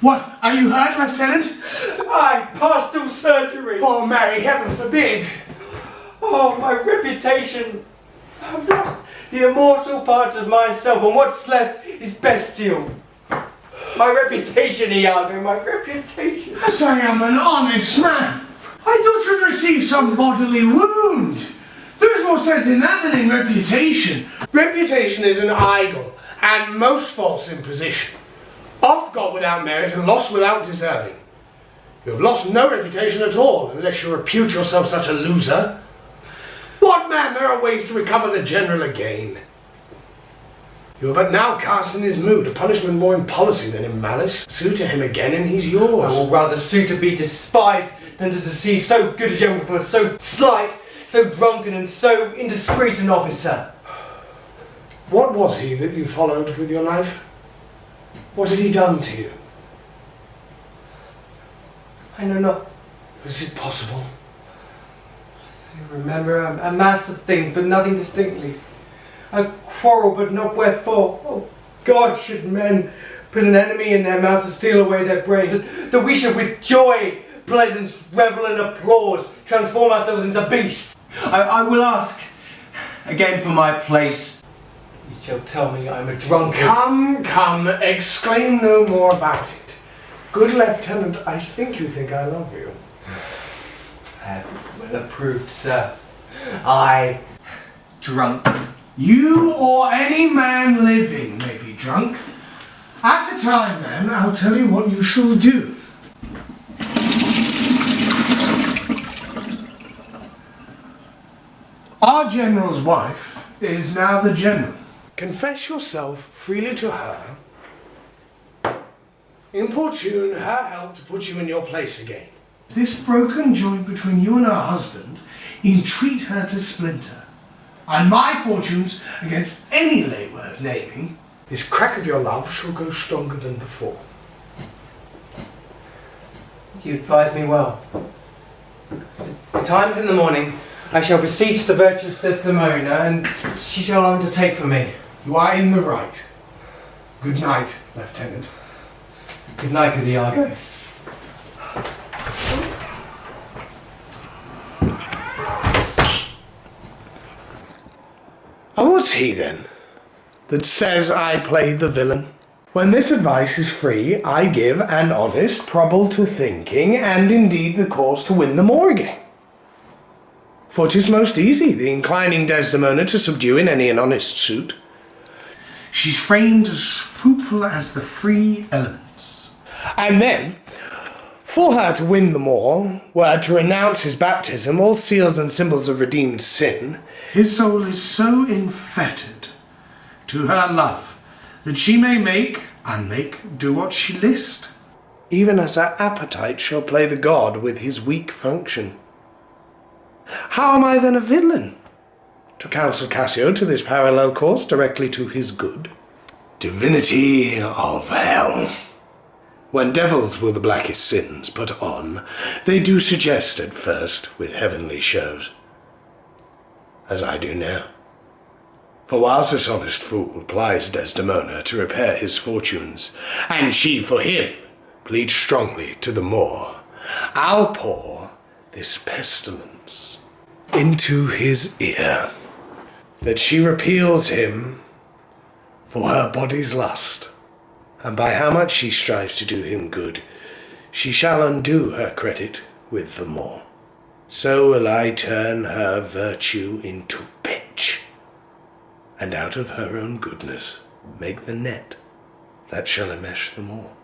What? Are you hurt, Lieutenant? I passed all surgery. Oh, Mary, heaven forbid. Oh, my reputation. I've lost the immortal part of myself, and what's left is bestial. My reputation, Iago, my reputation. As I am an honest man. I thought you'd receive some bodily wound. There's more sense in that than in reputation. Reputation is an idol, and most false imposition. Oft got without merit and lost without deserving. You have lost no reputation at all, unless you repute yourself such a loser. What man, there are ways to recover the general again. You are but now cast in his mood, a punishment more in policy than in malice. Sue to him again and he's yours. I will rather sue to be despised than to deceive so good a gentleman for so slight, so drunken and so indiscreet an officer. What was he that you followed with your knife? What had he done to you? I know not. Is it possible? I remember a mass of things, but nothing distinctly. I quarrel, but not wherefore. Oh God, should men put an enemy in their mouth to steal away their brains, that we should with joy, pleasance, revel and applause transform ourselves into beasts. I will ask again for my place. You shall tell me I'm a drunkard. Come, exclaim no more about it. Good Lieutenant, I think you think I love you. I have well approved, sir. I drunk. You or any man living may be drunk. At a time, then, I'll tell you what you shall do. Our general's wife is now the general. Confess yourself freely to her. Importune her help to put you in your place again. This broken joint between you and her husband, entreat her to splinter. And my fortunes against any lay worth naming, this crack of your love shall go stronger than before. You advise me well. Betimes in the morning, I shall beseech the virtuous Desdemona, and she shall undertake for me. You are in the right. Good night, Lieutenant. Good night, good Iago. And what's he then, that says I play the villain? When this advice is free, I give an honest probable to thinking, and indeed the cause to win the more again. For 'tis most easy the inclining Desdemona to subdue in any an honest suit. She's framed as fruitful as the free elements. And then, for her to win the more, were to renounce his baptism, all seals and symbols of redeemed sin, his soul is so infettered to her love that she may make, unmake, do what she list, even as her appetite shall play the god with his weak function. How am I then a villain? To counsel Cassio to this parallel course directly to his good? Divinity of hell. When devils will the blackest sins put on, they do suggest at first with heavenly shows, as I do now. For whilst this honest fool plies Desdemona to repair his fortunes, and she for him pleads strongly to the more, I'll pour this pestilence into his ear, that she repeals him for her body's lust, and by how much she strives to do him good, she shall undo her credit with the more. So will I turn her virtue into pitch, and out of her own goodness make the net that shall enmesh them all.